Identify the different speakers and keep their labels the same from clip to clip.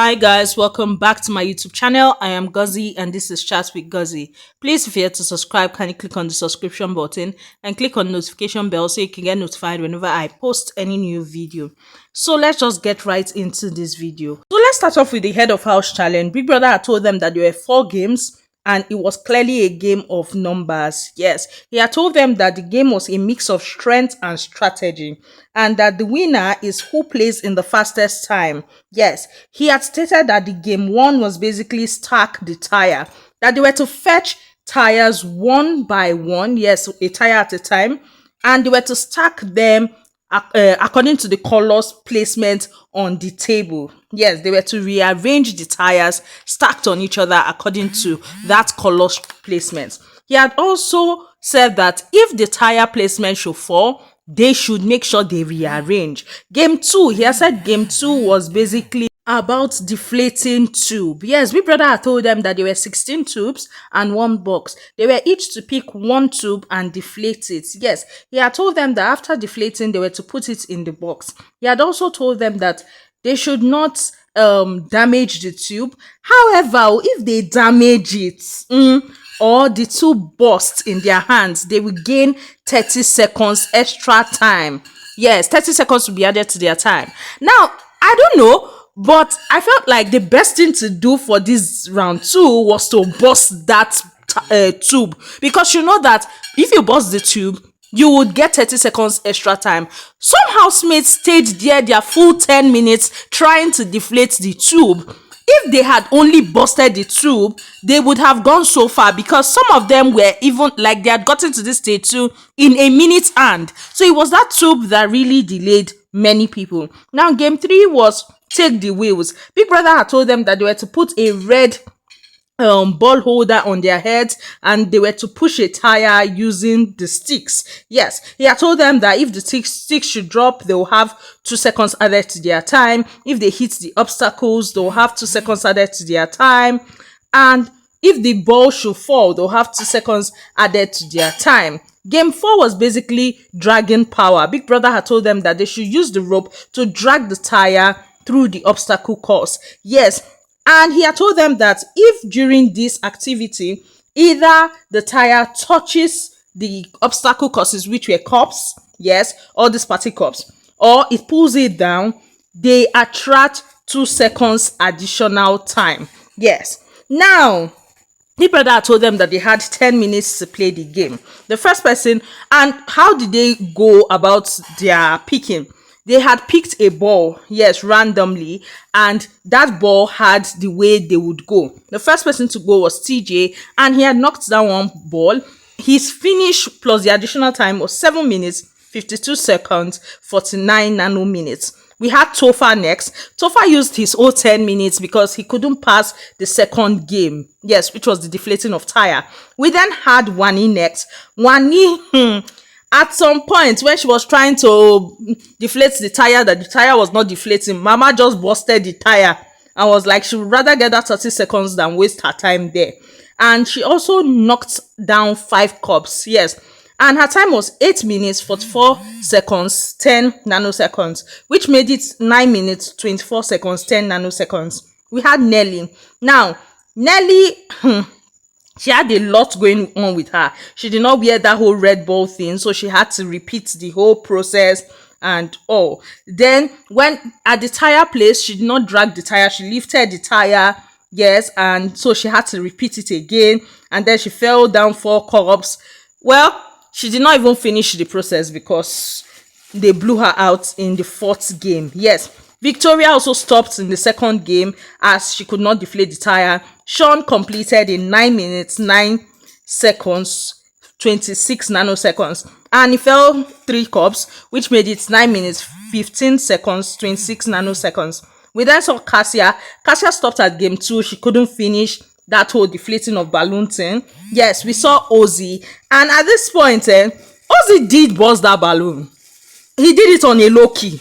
Speaker 1: Hi guys, welcome back to my YouTube channel. I am Guzzy and this is Chat with Guzzy. Please, if you're here to subscribe, can you click on the subscription button and click on the notification bell so you can get notified whenever I post any new video. So let's just get right into this video. So let's start off with the head of house challenge. Big Brother had told them that there were 4 games and it was clearly a game of numbers. Yes, he had told them that the game was a mix of strength and strategy and that the winner is who plays in the fastest time. Yes, he had stated that the game one was basically stack the tire, that they were to fetch tires one by one, yes, a tire at a time, and they were to stack them according to the colors placement on the table. Yes, they were to rearrange the tires stacked on each other according to that color placement. He had also said that if the tire placement should fall, they should make sure they rearrange. Game 2, he has said game 2 was basically about deflating tube. Yes, Big Brother had told them that there were 16 tubes and one box. They were each to pick one tube and deflate it. Yes, he had told them that after deflating, they were to put it in the box. He had also told them that they should not damage the tube. However, if they damage it, or the tube bursts in their hands, they will gain 30 seconds extra time. Yes, 30 seconds will be added to their time. Now, I don't know, but I felt like the best thing to do for this round 2 was to burst that tube, because you know that if you burst the tube, you would get 30 seconds extra time. Some housemates stayed there their full 10 minutes trying to deflate the tube. If they had only busted the tube, they would have gone so far, because some of them were even like they had gotten to this stage 2 in a minute hand. So it was that tube that really delayed many people. Now game 3 was take the wheels. Big Brother had told them that they were to put a red ball holder on their heads and they were to push a tire using the sticks. Yes, he had told them that if the sticks should drop, they will have 2 seconds added to their time. If they hit the obstacles, they'll have 2 seconds added to their time. And if the ball should fall, they'll have 2 seconds added to their time. Game 4 was basically dragging power. Big Brother had told them that they should use the rope to drag the tire through the obstacle course. Yes, and he had told them that if during this activity, either the tire touches the obstacle courses, which were cups, yes, or the party cups, or it pulls it down, they attract 2 seconds additional time. Yes. Now, the brother told them that they had 10 minutes to play the game. The first person, and how did they go about their picking? They had picked a ball, yes, randomly, and that ball had the way they would go. The first person to go was TJ, and he had knocked down one ball. His finish plus the additional time was 7 minutes, 52 seconds, 49 nanominutes. We had Tofa next. Tofa used his whole 10 minutes because he couldn't pass the second game, yes, which was the deflating of tire. We then had Wani next. Wani, at some point when she was trying to deflate the tire, that the tire was not deflating, Mama just busted the tire and was like she would rather get that 30 seconds than waste her time there. And she also knocked down 5 cups, yes, and her time was 8 minutes 44 seconds 10 nanoseconds, which made it 9 minutes 24 seconds 10 nanoseconds. We had Nelly. Now Nelly, she had a lot going on with her. She did not wear that whole red ball thing, so she had to repeat the whole process and all. Then when at the tire place, she did not drag the tire, she lifted the tire, yes, and so she had to repeat it again, and then she fell down 4 cups. Well, she did not even finish the process because they blew her out in the 4th game. Yes, Victoria also stopped in the 2nd game as she could not deflate the tire. Sean completed in 9 minutes 9 seconds 26 nanoseconds, and he fell 3 cups, which made it 9 minutes 15 seconds 26 nanoseconds. We then saw Cassia. Cassia stopped at game 2. She couldn't finish that whole deflating of balloon thing. Yes, we saw Ozzy, and at this point, Ozzy did burst that balloon. He did it on a low key.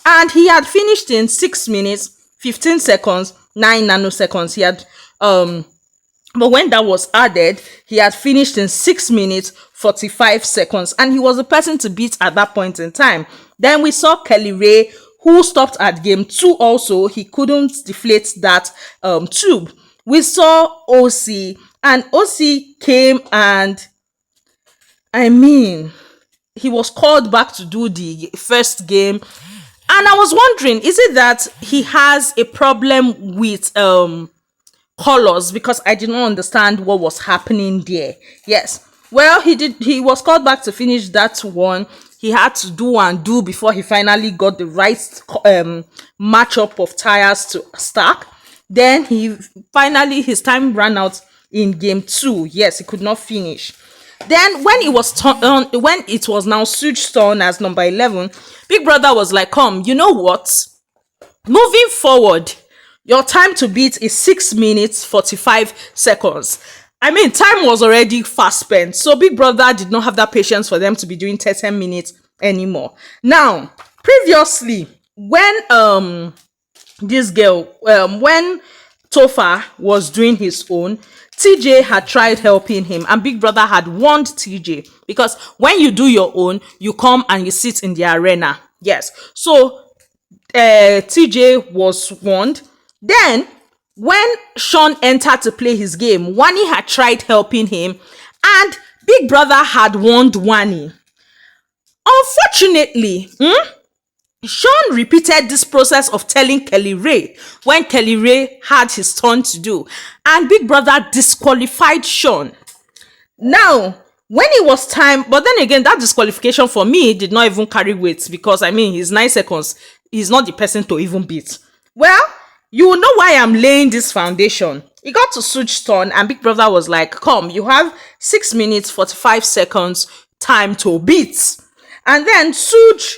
Speaker 1: And he had finished in 6 minutes, 15 seconds, 9 nanoseconds. He had, but when that was added, he had finished in 6 minutes, 45 seconds. And he was the person to beat at that point in time. Then we saw Kelly Ray, who who stopped at game 2 also. He couldn't deflate that tube. We saw OC, and OC came, and I mean, he was called back to do the first game. And I was wondering, is it that he has a problem with colors, because I did not understand what was happening there. Yes. Well, he was called back to finish that one. He had to do and do before he finally got the right matchup of tires to stack. Then his time ran out in game 2. Yes, he could not finish. Then when when it was now Suge's turn as number 11, Big Brother was like, come, you know what? Moving forward, your time to beat is 6 minutes 45 seconds. I mean, time was already fast spent, so Big Brother did not have that patience for them to be doing 30 minutes anymore. Now, previously, when this girl, when Tofa was doing his own, TJ had tried helping him, and Big Brother had warned TJ, because when you do your own, you come and you sit in the arena. Yes. So TJ was warned. Then when Sean entered to play his game, Wani had tried helping him, and Big Brother had warned Wani. Unfortunately, Sean repeated this process of telling Kelly Ray when Kelly Ray had his turn to do, and Big Brother disqualified Sean. Now, when it was time, but then again, that disqualification for me did not even carry weight, because I mean, he's 9 seconds. He's not the person to even beat. Well, you will know why I'm laying this foundation. It got to Suge's turn, and Big Brother was like, come, you have 6 minutes 45 seconds time to beat. And then Suge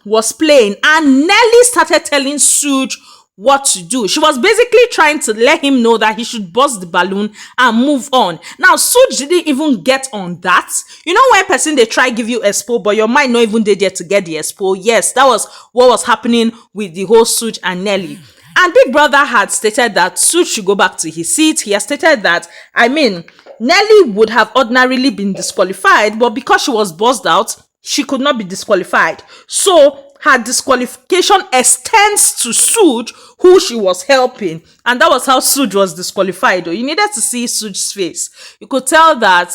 Speaker 1: was playing, and Nelly started telling Suge what to do. She was basically trying to let him know that he should bust the balloon and move on. Now, Suge didn't even get on that. You know, when person they try give you expo, but your mind not even there to get the expo. Yes, that was what was happening with the whole Suge and Nelly. And Big Brother had stated that Suge should go back to his seat. He has stated that, I mean, Nelly would have ordinarily been disqualified, but because she was buzzed out, she could not be disqualified. So her disqualification extends to Suge, who she was helping. And that was how Suge was disqualified. You needed to see Suge's face. You could tell that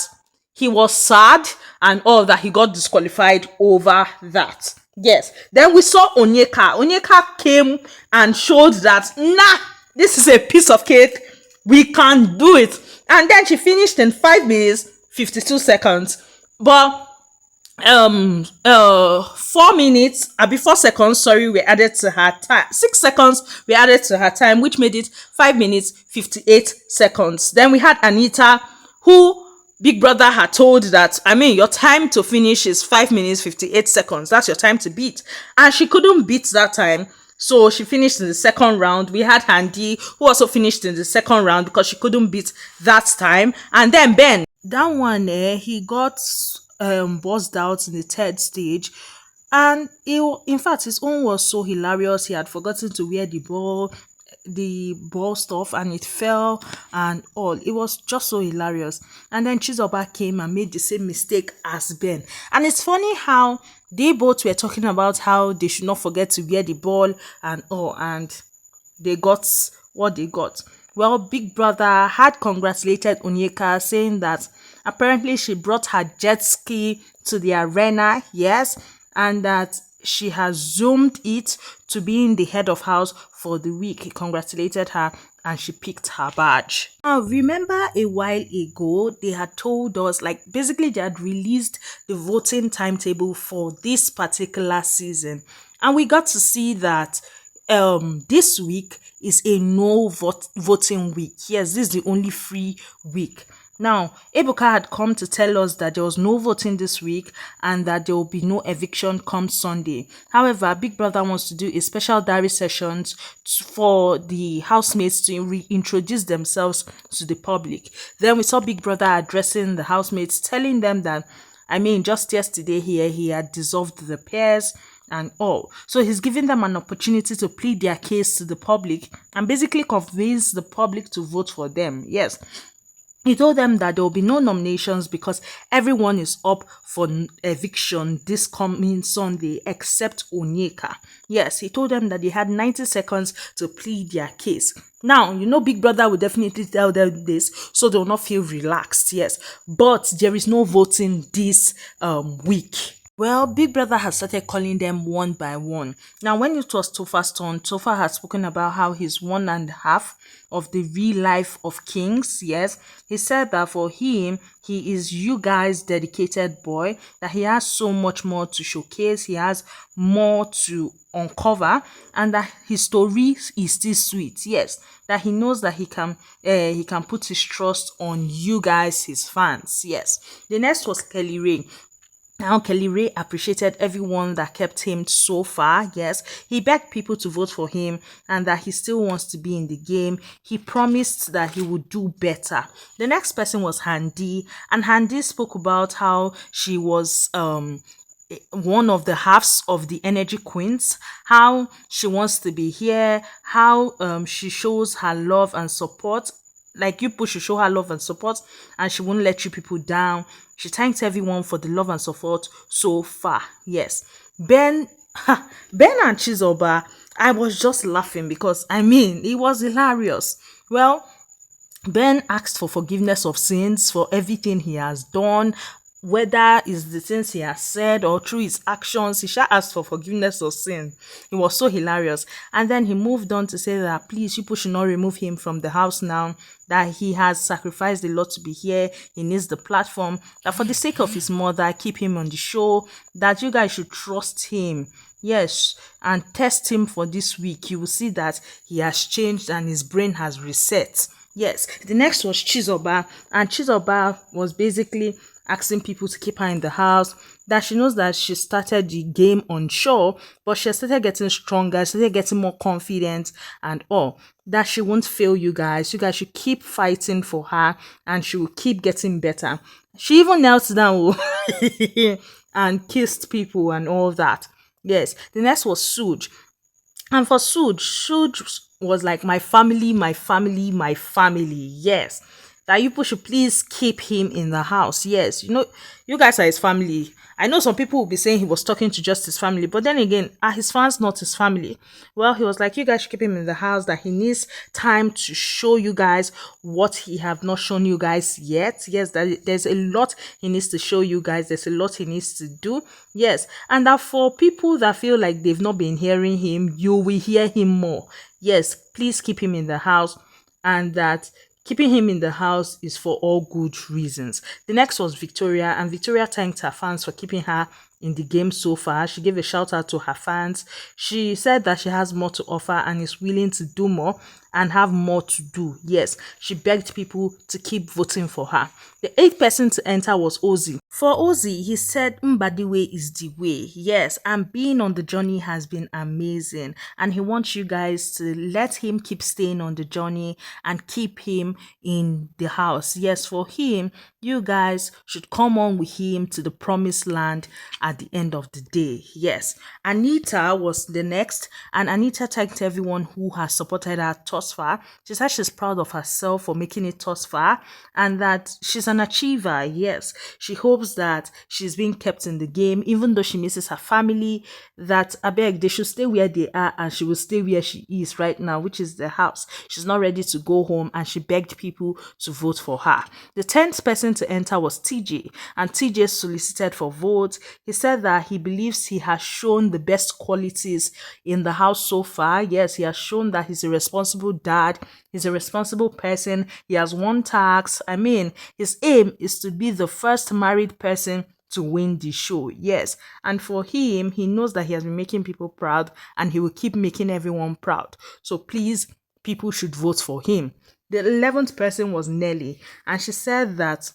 Speaker 1: he was sad and all that he got disqualified over that. Yes. Then we saw Onyeka. Onyeka came and showed that, nah, this is a piece of cake. We can do it. And then she finished in 5 minutes, 52 seconds. But 4 minutes, 4 seconds, sorry, we added to her time. 6 seconds we added to her time, which made it 5 minutes, 58 seconds. Then we had Anita, who Big Brother had told that, I mean, your time to finish is 5 minutes, 58 seconds. That's your time to beat. And she couldn't beat that time. So she finished in the second round. We had Handy, who also finished in the second round because she couldn't beat that time. And then Ben, that one, he got buzzed out in the third stage, and in fact his own was so hilarious. He had forgotten to wear the ball stuff, and it fell and all. It was just so hilarious. And then Chizoba came and made the same mistake as Ben. And it's funny how they both were talking about how they should not forget to wear the ball and all, and they got what they got. Well, Big Brother had congratulated Onyeka, saying that apparently she brought her jet ski to the arena, yes, and that she has zoomed it to being the head of house for the week. He congratulated her and she picked her badge. Now, remember a while ago, they had told us, like, basically they had released the voting timetable for this particular season. And we got to see that this week is a voting week. Yes, this is the only free week. Now, Ebuka had come to tell us that there was no voting this week and that there will be no eviction come Sunday. However, Big Brother wants to do a special diary sessions for the housemates to reintroduce themselves to the public. Then we saw Big Brother addressing the housemates, telling them that, I mean, just yesterday here, he had dissolved the pairs and all. So he's giving them an opportunity to plead their case to the public and basically convince the public to vote for them. Yes. He told them that there will be no nominations because everyone is up for eviction this coming Sunday except Onyeka. Yes, he told them that they had 90 seconds to plead their case. Now, Big Brother will definitely tell them this so they will not feel relaxed. Yes, but there is no voting this week. Well, Big Brother has started calling them one by one. Now, when it was Tofa's turn, Tofa has spoken about how he's one and a half of the real life of kings. Yes, he said that for him, he is you guys' dedicated boy, that he has so much more to showcase, he has more to uncover, and that his story is still sweet. Yes, that he knows that he can put his trust on you guys, his fans. Yes, the next was Kelly Ray. Now, Kelly Ray appreciated everyone that kept him so far. Yes, he begged people to vote for him and that he still wants to be in the game. He promised that he would do better. The next person was Handy, and Handy spoke about how she was one of the halves of the energy queens, how she wants to be here, how she shows her love and support, like you push, you show her love and support, and she won't let you people down. She thanks everyone for the love and support so far. Yes, Ben, Ben and Chizoba, I was just laughing because it was hilarious. Well, Ben asked for forgiveness of sins for everything he has done, whether it's the things he has said or through his actions. He shall ask for forgiveness of sin. It was so hilarious. And then he moved on to say that please, people should not remove him from the house now, that he has sacrificed a lot to be here. He needs the platform. That for the sake of his mother, keep him on the show. That you guys should trust him. Yes, and test him for this week. You will see that he has changed and his brain has reset. Yes, the next was Chizoba, and Chizoba was basically asking people to keep her in the house, that she knows that she started the game unsure, but she started getting stronger, started getting more confident and all, that she won't fail you guys. You guys should keep fighting for her and she will keep getting better. She even knelt down and kissed people and all that. Yes, the next was Suj. And for Suj was like my family, my family, my family. Yes. That you people should please keep him in the house. Yes. You guys are his family. I know some people will be saying he was talking to just his family, but then again, are his fans not his family? Well, he was like, you guys should keep him in the house, that he needs time to show you guys what he have not shown you guys yet. Yes, that there's a lot he needs to show you guys. There's a lot he needs to do. Yes, and that for people that feel like they've not been hearing him, you will hear him more. Yes, please keep him in the house, and that keeping him in the house is for all good reasons. The next was Victoria, and Victoria thanked her fans for keeping her in the game so far. She gave a shout out to her fans. She said that she has more to offer and is willing to do more and have more to do. Yes, she begged people to keep voting for her. The eighth person to enter was Ozzy. For Ozzy, he said Mbadiwe is the way. Yes, and being on the journey has been amazing, and he wants you guys to let him keep staying on the journey and keep him in the house. Yes, for him, you guys should come on with him to the promised land at the end of the day. Yes, Anita was the next, and Anita thanked everyone who has supported her thus far. She said she's proud of herself for making it thus far and that she's an achiever. Yes, she hopes that she's being kept in the game even though she misses her family, that abeg they should stay where they are and she will stay where she is right now, which is the house. She's not ready to go home and she begged people to vote for her. The 10th person to enter was TJ, and TJ solicited for votes. He said that he believes he has shown the best qualities in the house so far. Yes, he has shown that he's a responsible dad, he's a responsible person, he has won tax. His aim is to be the first married person to win the show. Yes, and for him, he knows that he has been making people proud and he will keep making everyone proud. So please, people should vote for him. The 11th person was Nelly, and she said that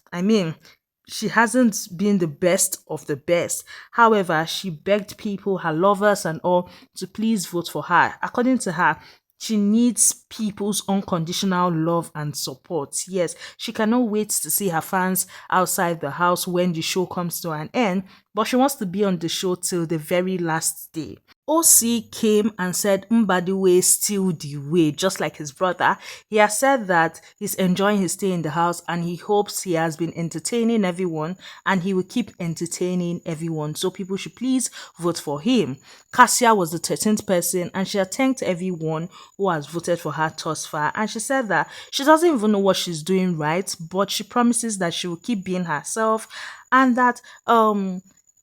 Speaker 1: she hasn't been the best of the best. However, she begged people, her lovers and all, to please vote for her. According to her, she needs people's unconditional love and support. Yes, she cannot wait to see her fans outside the house when the show comes to an end, but she wants to be on the show till the very last day. OC came and said Mbadiwe still the way, just like his brother. He has said that he's enjoying his stay in the house and he hopes he has been entertaining everyone and he will keep entertaining everyone. So people should please vote for him. Cassia was the 13th person and she had thanked everyone who has voted for her thus far. And she said that she doesn't even know what she's doing right, but she promises that she will keep being herself and that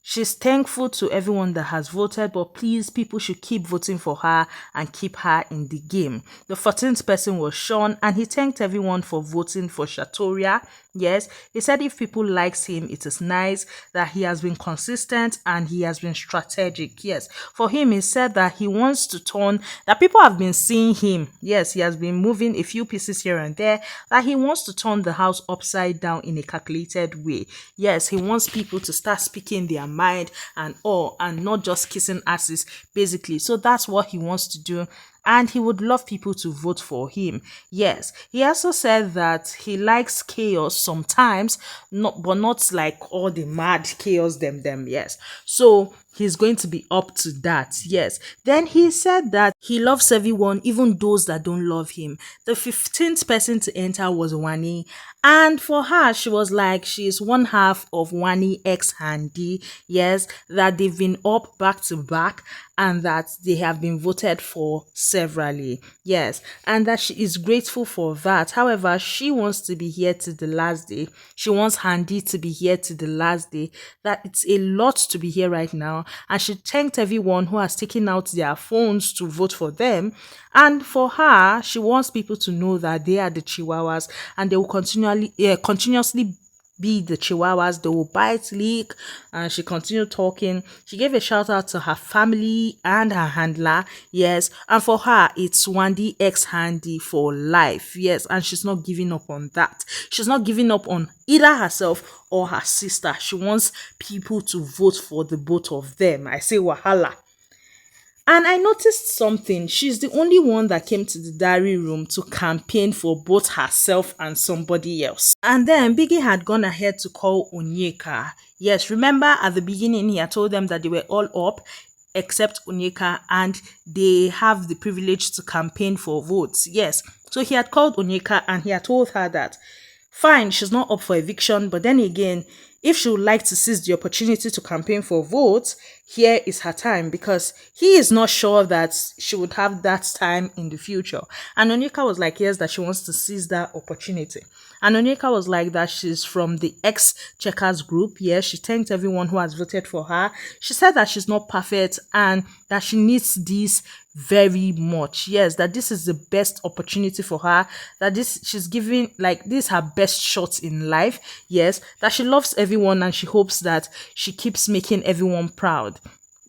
Speaker 1: she's thankful to everyone that has voted, but please, people should keep voting for her and keep her in the game. The 14th person was Sean, and he thanked everyone for voting for Shatoria. Yes, he said if people likes him, it is nice that he has been consistent and he has been strategic. Yes, for him, he said that he wants to turn, that people have been seeing him. Yes, he has been moving a few pieces here and there, that he wants to turn the house upside down in a calculated way. Yes, he wants people to start speaking their mind and all and not just kissing asses basically. So that's what he wants to do and he would love people to vote for him. Yes, he also said that he likes chaos sometimes, but not like all the mad chaos them. Yes, so he's going to be up to that. Yes, then he said that he loves everyone, even those that don't love him. The 15th person to enter was Wani, and for her she was like she is one half of Wani X Handy. Yes, that they've been up back to back and that they have been voted for severally. Yes, and that she is grateful for that. However, she wants to be here to the last day. She wants Handy to be here to the last day. That it's a lot to be here right now. And she thanked everyone who has taken out their phones to vote for them. And for her, she wants people to know that they are the Chihuahuas and they will continuously be the Chihuahuas. They will bite, lick, and she continued talking. She gave a shout out to her family and her handler. Yes, and for her, it's Wandy X Handy for life. Yes, and she's not giving up on that. She's not giving up on either herself or her sister. She wants people to vote for the both of them. I say wahala. And I noticed something. She's the only one that came to the diary room to campaign for both herself and somebody else. And then Biggie had gone ahead to call Onyeka. Yes, remember at the beginning he had told them that they were all up except Onyeka and they have the privilege to campaign for votes. Yes. So he had called Onyeka and he had told her that fine, she's not up for eviction, but then again, if she would like to seize the opportunity to campaign for votes, here is her time because he is not sure that she would have that time in the future. And Onyeka was like, yes, that she wants to seize that opportunity. And Onyeka was like that she's from the ex-Checkers group. Yes, she thanked everyone who has voted for her. She said that she's not perfect and that she needs this very much. Yes, that this is the best opportunity for her, that this she's giving like this her best shot in life. Yes, that she loves everyone and she hopes that she keeps making everyone proud.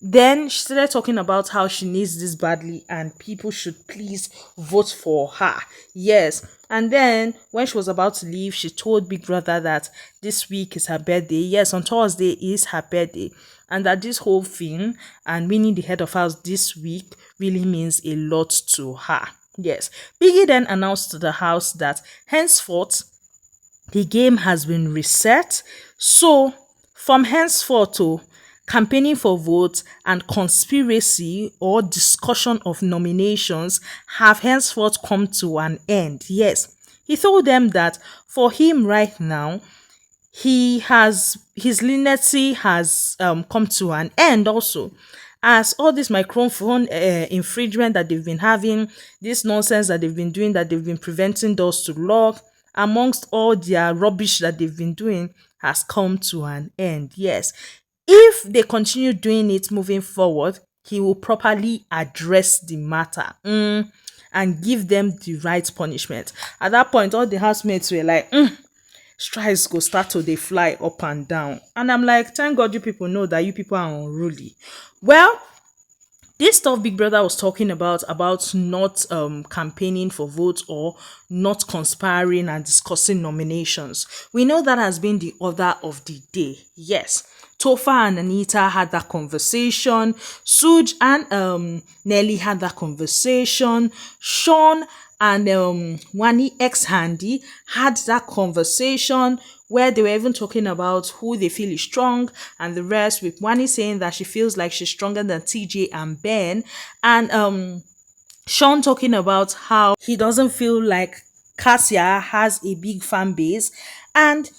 Speaker 1: Then she started talking about how she needs this badly and people should please vote for her. Yes. And then when she was about to leave, she told Big Brother that this week is her birthday. Yes, on Thursday is her birthday. And that this whole thing and winning the head of house this week really means a lot to her. Yes. Biggie then announced to the house that henceforth the game has been reset. So from henceforth to campaigning for votes and conspiracy or discussion of nominations have henceforth come to an end. Yes, he told them that for him right now, his leniency has come to an end also, as all this microphone infringement that they've been having, this nonsense that they've been doing, that they've been preventing doors to lock, amongst all their rubbish that they've been doing, has come to an end. Yes, if they continue doing it moving forward, he will properly address the matter and give them the right punishment. At that point, all the housemates were like, strikes go start to they fly up and down. And I'm like, thank God you people know that you people are unruly. Well, this stuff Big Brother was talking about not campaigning for votes or not conspiring and discussing nominations. We know that has been the order of the day. Yes. Tofa and Anita had that conversation. Suj and Nelly had that conversation. Sean and Wani ex Handy had that conversation where they were even talking about who they feel is strong and the rest, with Wani saying that she feels like she's stronger than TJ and Ben, and Sean talking about how he doesn't feel like Cassia has a big fan base, and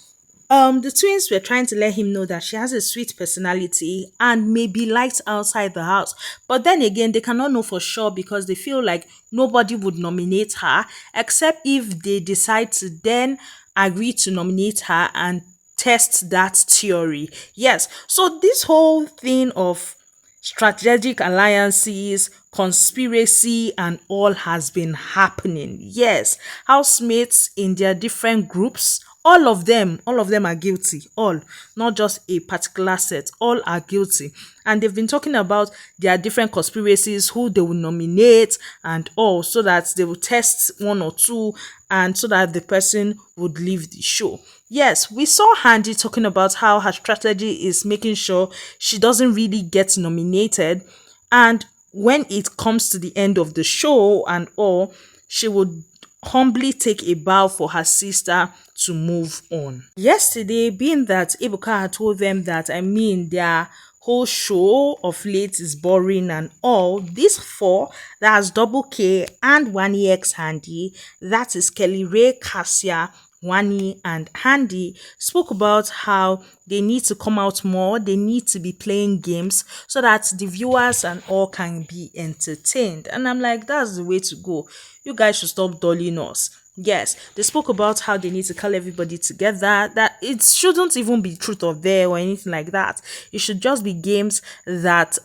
Speaker 1: the twins were trying to let him know that she has a sweet personality and may be liked outside the house. But then again, they cannot know for sure because they feel like nobody would nominate her except if they decide to then agree to nominate her and test that theory. Yes. So this whole thing of strategic alliances, conspiracy, and all has been happening. Yes, housemates in their different groups, all of them are guilty. All, not just a particular set, all are guilty. And they've been talking about their different conspiracies, who they will nominate, and all, so that they will test one or two, and so that the person would leave the show. Yes, we saw Handy talking about how her strategy is making sure she doesn't really get nominated. And when it comes to the end of the show and all, she would humbly take a bow for her sister to move on. Yesterday, being that Ebuka had told them that, I mean, their whole show of late is boring and all, these four, that's Double K and Wani X Handy, that is Kelly Ray, Cassia, Wani, and Handy, spoke about how they need to come out more, they need to be playing games so that the viewers and all can be entertained. And I'm like, that's the way to go. You guys should stop dulling us. Yes, they spoke about how they need to call everybody together, that it shouldn't even be truth or dare or anything like that. It should just be games that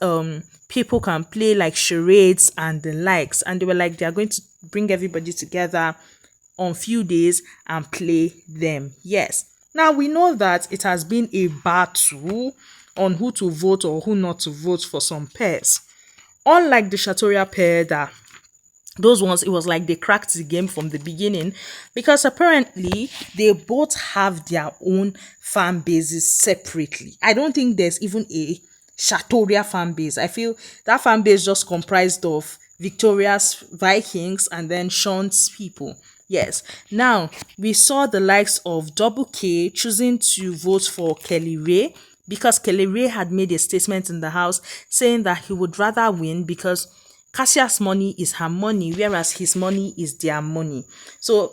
Speaker 1: people can play, like charades and the likes. And they were like, they are going to bring everybody together on few days and play them. Yes. Now we know that it has been a battle on who to vote or who not to vote for some pairs. Unlike the Shatoria pair, that those ones, it was like they cracked the game from the beginning, because apparently they both have their own fan bases separately. I don't think there's even a Shatoria fan base. I feel that fan base just comprised of Victoria's Vikings and then Sean's people. Yes. Now we saw the likes of Double K choosing to vote for Kelly Ray, because Kelly Ray had made a statement in the house saying that he would rather win because Cassia's money is her money, whereas his money is their money. So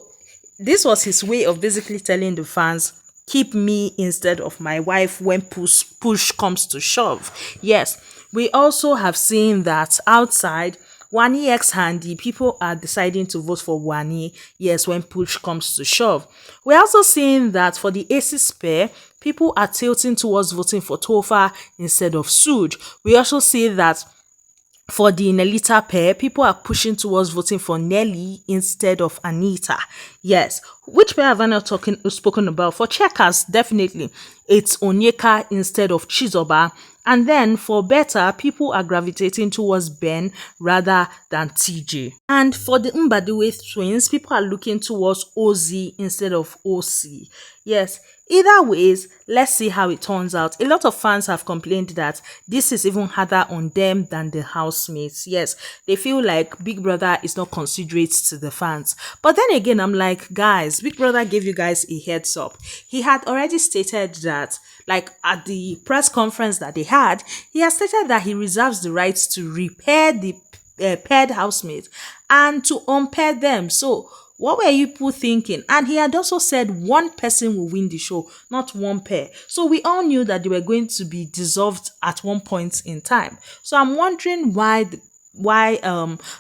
Speaker 1: this was his way of basically telling the fans, keep me instead of my wife when push comes to shove. Yes, we also have seen that outside, Wani X Handy, people are deciding to vote for Wani, yes, when push comes to shove. We're also seeing that for the Aces pair, people are tilting towards voting for Tofa instead of Suj. We also see that for the Nelita pair, people are pushing towards voting for Nelly instead of Anita. Yes. Which pair have I not spoken about? For checkers, definitely. It's Onyeka instead of Chizoba. And then for better, people are gravitating towards Ben rather than TJ. And for the Mbadiwe twins, people are looking towards Ozzy instead of OC. Yes. Either ways, let's see how it turns out. A lot of fans have complained that this is even harder on them than the housemates. Yes, they feel like Big Brother is not considerate to the fans. But then again, I'm like, guys, Big Brother gave you guys a heads up. He had already stated that, like at the press conference that they had, he has stated that he reserves the right to repair the paired housemates and to unpair them. So what were you people thinking? And he had also said one person will win the show, not one pair. So we all knew that they were going to be dissolved at one point in time. So I'm wondering why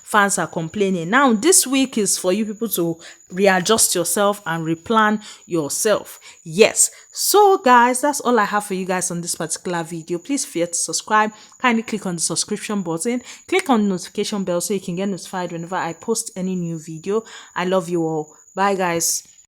Speaker 1: fans are complaining. Now this week is for you people to readjust yourself and replan yourself. Yes. So guys, that's all I have for you guys on this particular video. Please feel to subscribe. Kindly click on the subscription button, click on the notification bell so you can get notified whenever I post any new video. I love you all. Bye guys.